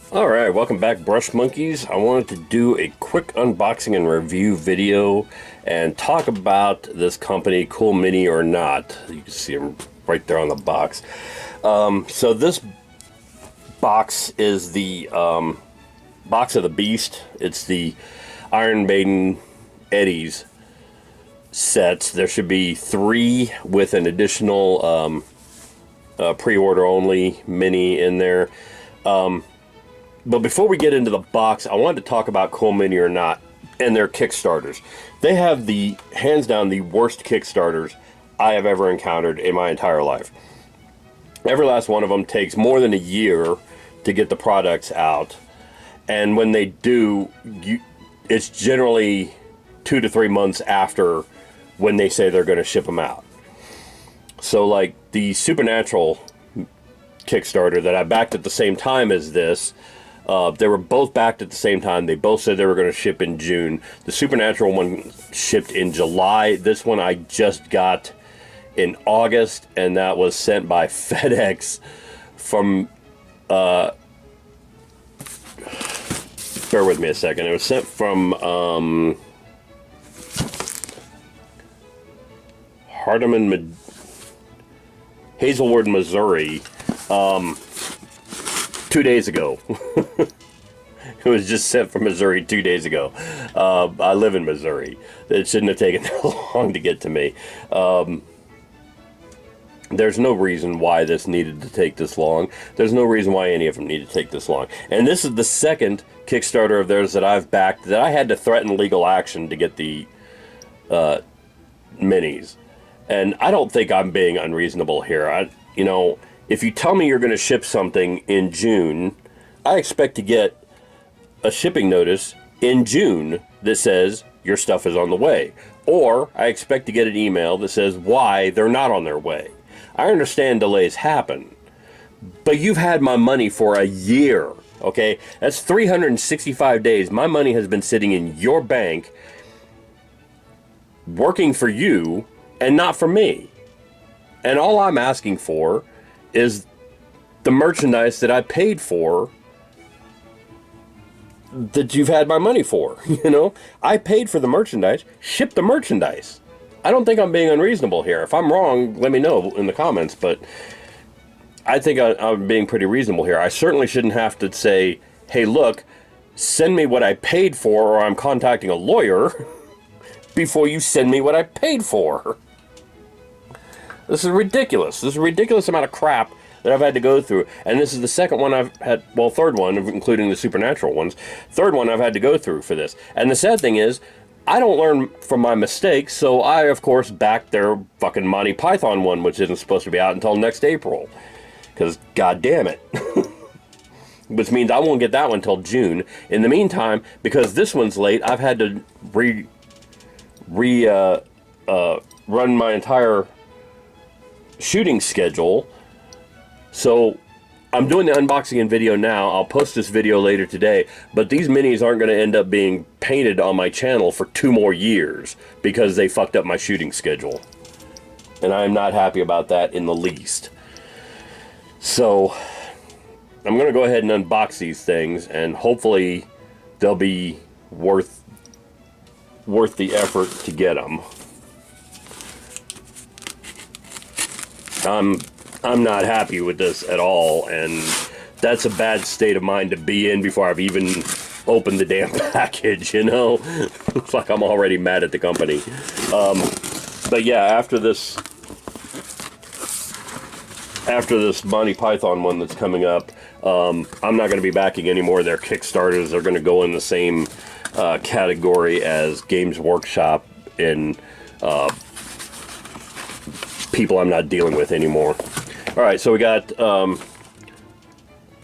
Alright, welcome back, Brush Monkeys. I wanted to do a quick unboxing and review video and talk about this company, Cool Mini or Not. You can see them right there on the box. So this box is the box of the beast. It's the Iron Maiden Eddies sets. There should be 3 with an additional pre-order only mini in there. But before we get into the box, I wanted to talk about Cool Mini or Not and their Kickstarters. They have the, hands down, the worst Kickstarters I have ever encountered in my entire life. Every last one of them takes more than a year to get the products out. And when they do, it's generally 2 to 3 months after when they say they're going to ship them out. So like the Supernatural Kickstarter that I backed at the same time as this, they were both backed at the same time. They both said they were going to ship in June. The Supernatural one shipped in July. This one I just got in August, and that was sent by FedEx from, bear with me a second. It was sent from Hazelwood, Missouri, 2 days ago. It was just sent from Missouri 2 days ago. I live in Missouri. It shouldn't have taken that long to get to me. There's no reason why this needed to take this long. There's no reason why any of them need to take this long. And this is the second Kickstarter of theirs that I've backed that I had to threaten legal action to get the minis. And I don't think I'm being unreasonable here. You know, if you tell me you're going to ship something in June, I expect to get a shipping notice in June that says your stuff is on the way. Or I expect to get an email that says why they're not on their way. I understand delays happen, but you've had my money for a year, okay? That's 365 days. My money has been sitting in your bank, working for you, and not for me. And all I'm asking for is the merchandise that I paid for, that you've had my money for. You know, I paid for the merchandise. Ship the merchandise. I don't think I'm being unreasonable here. If I'm wrong, let me know in the comments, but I think I'm being pretty reasonable here. I certainly shouldn't have to say, hey, look, send me what I paid for, or I'm contacting a lawyer before you send me what I paid for. This is ridiculous. This is a ridiculous amount of crap that I've had to go through. And this is the second one I've had, well, third one, including the Supernatural ones. Third one I've had to go through for this. And the sad thing is, I don't learn from my mistakes, so I, of course, backed their fucking Monty Python one, which isn't supposed to be out until next April. Because, god damn it. Which means I won't get that one until June. In the meantime, because this one's late, I've had to run my entire shooting schedule. So I'm doing the unboxing video now. I'll post this video later today, but these minis aren't going to end up being painted on my channel for 2 more years because they fucked up my shooting schedule, and I'm not happy about that in the least. So I'm going to go ahead and unbox these things, and hopefully they'll be worth the effort to get them. I'm not happy with this at all, and that's a bad state of mind to be in before I've even opened the damn package, you know? It's like I'm already mad at the company. But yeah, after this Monty Python one that's coming up, I'm not going to be backing any more of their Kickstarters. They're going to go in the same category as Games Workshop and people I'm not dealing with anymore. Alright, so we got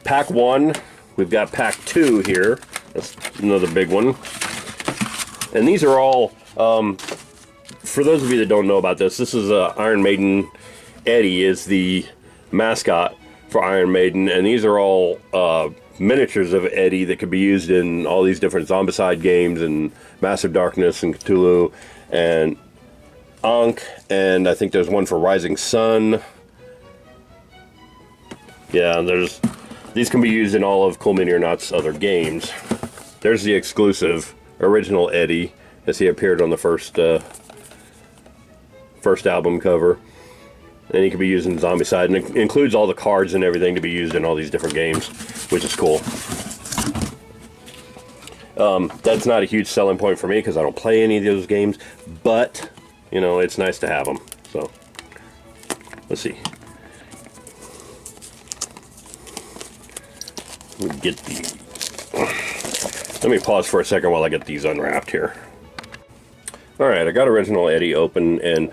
pack 1, we've got pack 2 here. That's another big one. And these are all, for those of you that don't know about this, this is Iron Maiden. Eddie is the mascot for Iron Maiden, and these are all miniatures of Eddie that could be used in all these different Zombicide games and Massive Darkness and Cthulhu and Ankh, and I think there's one for Rising Sun. Yeah, there's These can be used in all of Cool Mini or Not's other games. There's the exclusive original Eddie, as he appeared on the first album cover. And he can be used in Zombicide, and it includes all the cards and everything to be used in all these different games, which is cool. That's not a huge selling point for me because I don't play any of those games, but, you know, it's nice to have them. So, let's see. Let me get these. Let me pause for a second while I get these unwrapped here. Alright, I got original Eddie open, and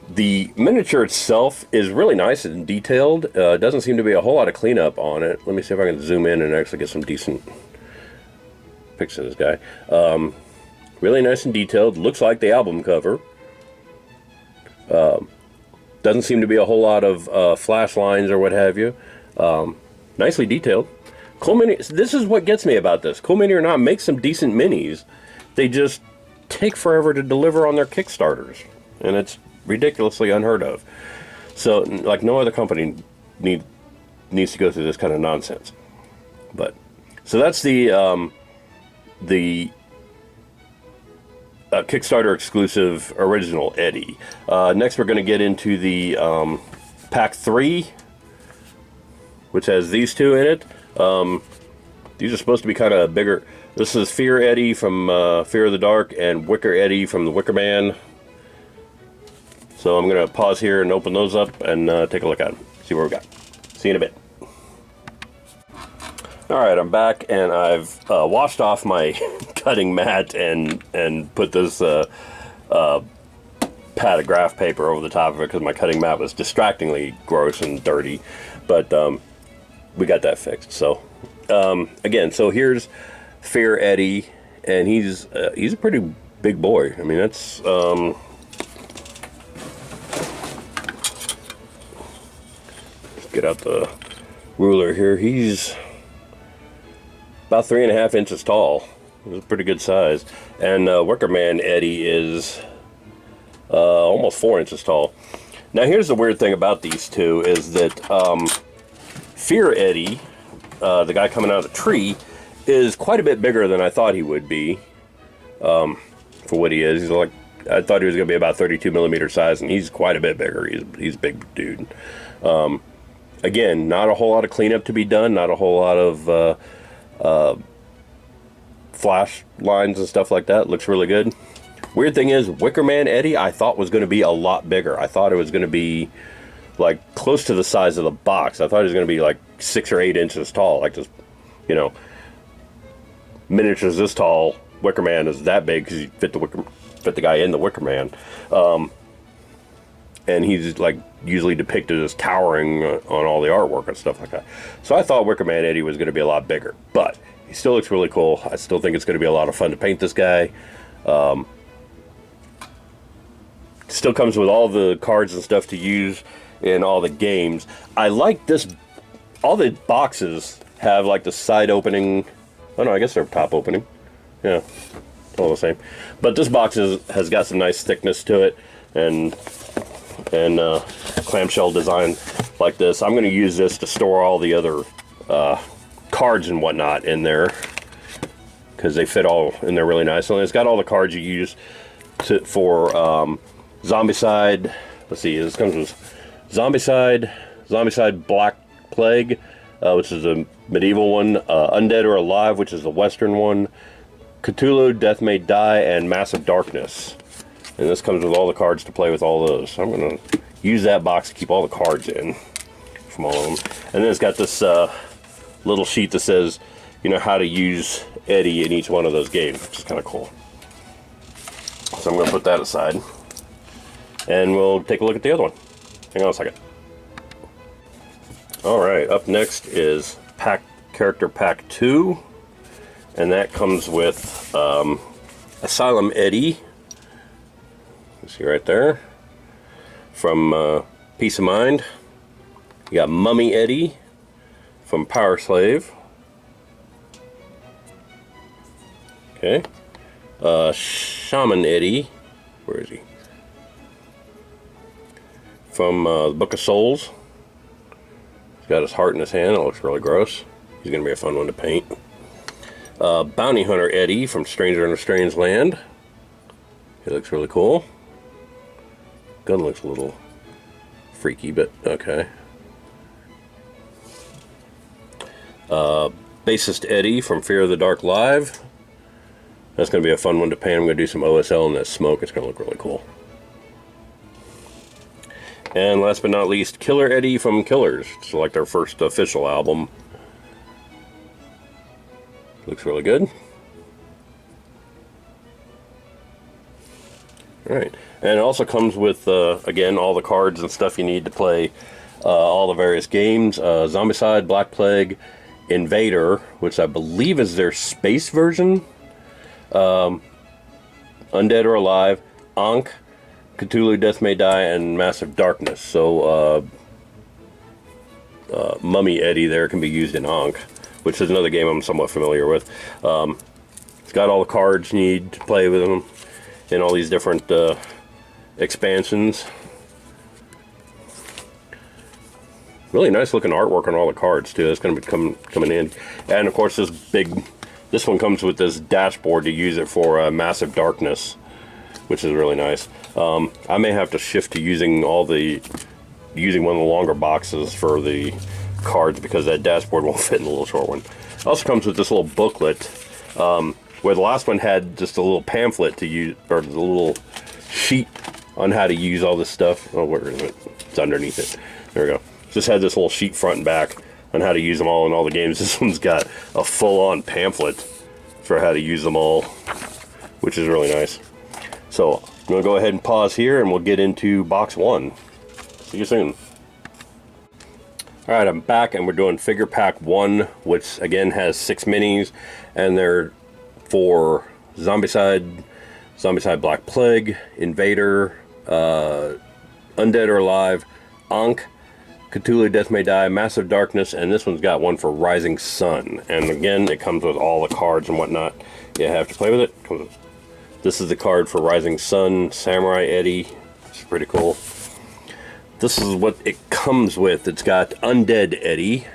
the miniature itself is really nice and detailed. Doesn't seem to be a whole lot of cleanup on it. Let me see if I can zoom in and actually get some decent pics of this guy. Really nice and detailed. Looks like the album cover. Doesn't seem to be a whole lot of flash lines or what have you. Nicely detailed. Cool Mini, this is what gets me about this. Cool Mini or Not makes some decent minis. They just take forever to deliver on their Kickstarters, and it's ridiculously unheard of. So, like, no other company needs to go through this kind of nonsense. But so that's the Kickstarter exclusive original Eddie. Next, we're going to get into the Pack 3, which has these two in it. These are supposed to be kind of bigger. This is Fear Eddie from Fear of the Dark and Wicker Eddie from the Wicker Man. So I'm going to pause here and open those up and take a look at them. See what we got. See you in a bit. Alright, I'm back, and I've washed off my cutting mat and put this pad of graph paper over the top of it because my cutting mat was distractingly gross and dirty. But we got that fixed. So again, so here's Fear Eddie, and he's a pretty big boy. I mean, that's let's get out the ruler here. He's about 3.5 inches tall. It's a pretty good size. And Wicker Man Eddie is almost 4 inches tall. Now here's the weird thing about these two is that Fear Eddie, the guy coming out of the tree, is quite a bit bigger than I thought he would be for what he is. He's like, I thought he was going to be about 32 millimeter size, and he's quite a bit bigger. He's a big dude. Again, not a whole lot of cleanup to be done, not a whole lot of flash lines and stuff like that. Looks really good. Weird thing is, Wicker Man Eddie I thought was going to be a lot bigger. I thought it was going to be like close to the size of the box. I thought it was going to be like 6 or 8 inches tall, like just, you know, miniatures this tall. Wicker Man is that big because you fit the guy in the Wicker Man, and he's like usually depicted as towering on all the artwork and stuff like that. So I thought Wicker Man Eddie was going to be a lot bigger, but he still looks really cool. I still think it's going to be a lot of fun to paint this guy. Still comes with all the cards and stuff to use in all the games. I like this. All the boxes have like the side opening. Oh no, I guess they're top opening. Yeah, all the same. But this box has got some nice thickness to it, and clamshell design like this. I'm going to use this to store all the other cards and whatnot in there because they fit all in there really nice. And it's got all the cards you use for Zombicide. Let's see, this comes with Zombicide Black Plague, which is a medieval one, Undead or Alive, which is the Western one, Cthulhu, Death May Die, and Massive Darkness. And this comes with all the cards to play with all those. So I'm going to use that box to keep all the cards in from all of them. And then it's got this little sheet that says, you know, how to use Eddie in each one of those games, which is kind of cool. So I'm going to put that aside. And we'll take a look at the other one. Hang on a second. Alright, up next is Character Pack 2. And that comes with Asylum Eddie. You see right there. From Peace of Mind. You got Mummy Eddie from Power Slave. Okay. Shaman Eddie. Where is he? From the Book of Souls. He's got his heart in his hand. It looks really gross. He's going to be a fun one to paint. Bounty Hunter Eddie from Stranger in a Strange Land. He looks really cool. Gun looks a little freaky, but okay. Bassist Eddie from Fear of the Dark Live. That's going to be a fun one to paint. I'm going to do some OSL in that smoke. It's going to look really cool. And last but not least, Killer Eddie from Killers. It's like their first official album. Looks really good. Alright. And it also comes with, again, all the cards and stuff you need to play all the various games. Zombicide, Black Plague, Invader, which I believe is their space version. Undead or Alive, Ankh, Cthulhu, Death May Die, and Massive Darkness. So, Mummy Eddie there can be used in Ankh, which is another game I'm somewhat familiar with. It's got all the cards you need to play with them in all these different expansions. Really nice looking artwork on all the cards too. That's going to be coming in. And of course this one comes with this dashboard to use it for Massive Darkness, which is really nice. I may have to shift to using one of the longer boxes for the cards because that dashboard won't fit in the little short one. It also comes with this little booklet where the last one had just a little pamphlet to use, or the little sheet on how to use all this stuff. Oh, where is it? It's underneath it. There we go. Just had this little sheet front and back on how to use them all in all the games. This one's got a full-on pamphlet for how to use them all, which is really nice. So I'm going to go ahead and pause here and we'll get into box one. See you soon. Alright, I'm back and we're doing figure pack 1, which again has 6 minis, and they're for Zombicide, Black Plague, Invader, Undead or Alive, Ankh, Cthulhu, Death May Die, Massive Darkness, and this one's got one for Rising Sun. And again, it comes with all the cards and whatnot. You have to play with it. This is the card for Rising Sun, Samurai Eddie. It's pretty cool. This is what it comes with. It's got Undead Eddie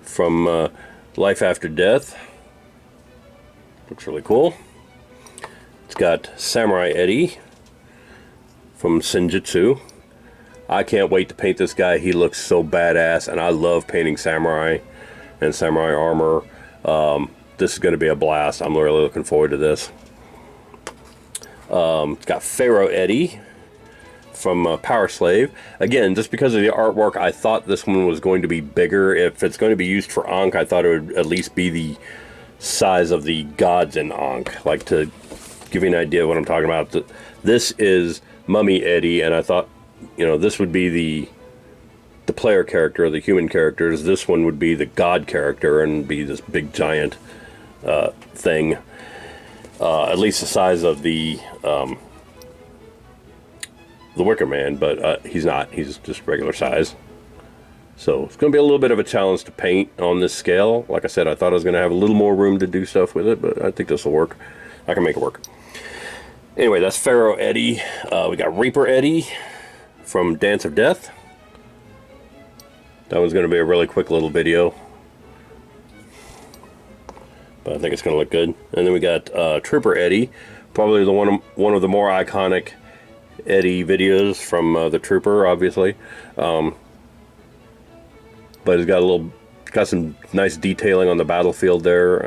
from Life After Death. Looks really cool. It's got Samurai Eddie from Senjutsu. I can't wait to paint this guy. He looks so badass, and I love painting samurai and samurai armor. This is going to be a blast. I'm really looking forward to this. It's got Pharaoh Eddie from Power Slave. Again, just because of the artwork, I thought this one was going to be bigger. If it's going to be used for Ankh, I thought it would at least be the size of the gods in Ankh. Like, to give you an idea of what I'm talking about, this is Mummy Eddie, and I thought, you know, this would be the player character, the human characters. This one would be the god character and be this big giant thing. At least the size of the Wicker Man, but he's not. He's just regular size. So it's going to be a little bit of a challenge to paint on this scale. Like I said, I thought I was going to have a little more room to do stuff with it, but I think this will work. I can make it work. Anyway, that's Pharaoh Eddie. We got Reaper Eddie from Dance of Death. That one's going to be a really quick little video, but I think it's going to look good. And then we got Trooper Eddie, probably one of the more iconic Eddie videos from the Trooper, obviously. But it's got some nice detailing on the battlefield there.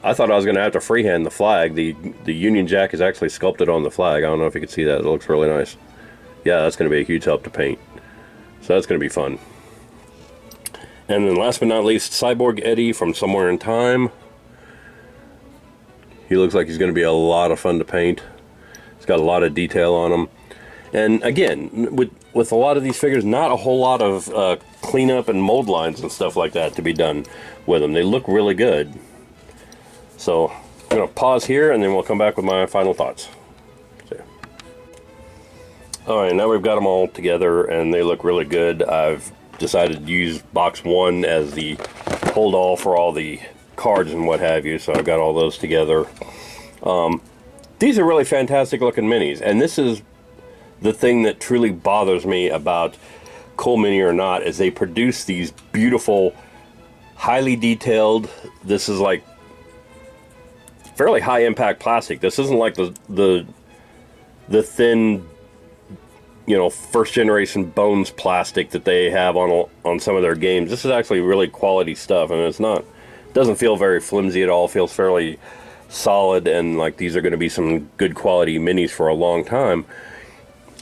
I thought I was going to have to freehand the flag. The Union Jack is actually sculpted on the flag. I don't know if you can see that. It looks really nice. Yeah, that's going to be a huge help to paint. So that's going to be fun. And then last but not least, Cyborg Eddie from Somewhere in Time. He looks like he's going to be a lot of fun to paint. He's got a lot of detail on him. And again, with a lot of these figures, not a whole lot of cleanup and mold lines and stuff like that to be done with them. They look really good. So I'm going to pause here and then we'll come back with my final thoughts. Alright, now we've got them all together and they look really good. I've decided to use box 1 as the hold all for all the cards and what have you, so I've got all those together. These are really fantastic looking minis, and this is the thing that truly bothers me about Cool Mini or Not is they produce these beautiful, highly detailed, this is like fairly high impact plastic. This isn't like the thin, you know, first generation Bones plastic that they have on some of their games. This is actually really quality stuff, and it's not, doesn't feel very flimsy at all. It feels fairly solid, and like these are going to be some good quality minis for a long time.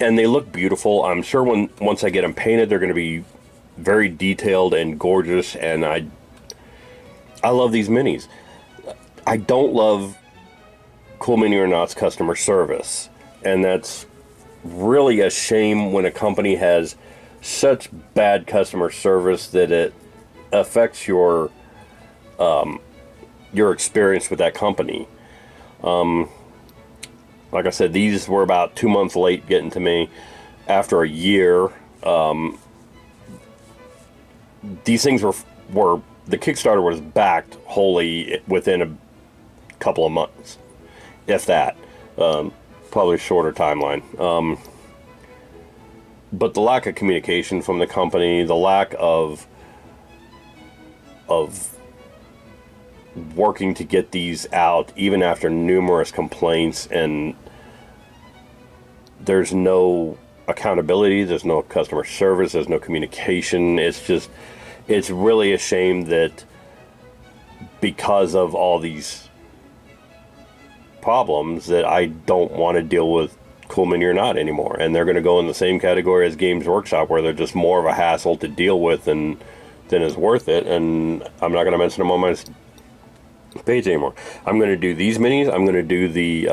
And they look beautiful. I'm sure once I get them painted, they're going to be very detailed and gorgeous, and I love these minis. I don't love Cool Mini or Not's customer service, and that's really a shame when a company has such bad customer service that it affects your experience with that company. Like I said, these were about 2 months late getting to me. After a year, these things were the Kickstarter was backed wholly within a couple of months, if that. Probably a shorter timeline. But the lack of communication from the company, the lack of working to get these out, even after numerous complaints, and there's no accountability, there's no customer service, there's no communication. It's really a shame that because of all these problems that I don't want to deal with Cool Mini or Not anymore, and they're going to go in the same category as Games Workshop, where they're just more of a hassle to deal with than is worth it. And I'm not going to mention them on my page anymore. I'm going to do these minis. I'm going to do the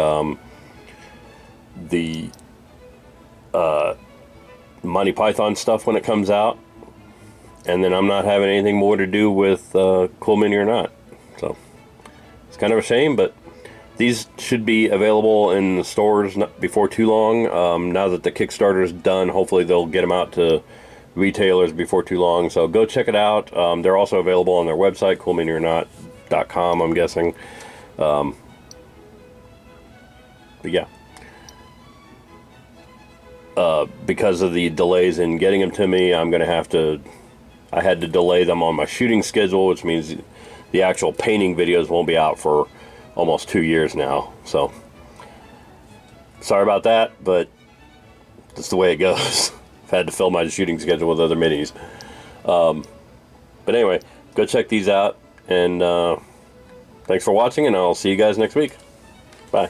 Monty Python stuff when it comes out, and then I'm not having anything more to do with Cool Mini or Not. So it's kind of a shame, but these should be available in the stores before too long. Now that the Kickstarter is done, hopefully they'll get them out to retailers before too long. So go check it out. They're also available on their website, coolminiornot.com, I'm guessing. But yeah. Because of the delays in getting them to me, I had to delay them on my shooting schedule, which means the actual painting videos won't be out for almost 2 years now. So sorry about that, but that's the way it goes. I've had to fill my shooting schedule with other minis. But anyway, go check these out, and thanks for watching, and I'll see you guys next week. Bye.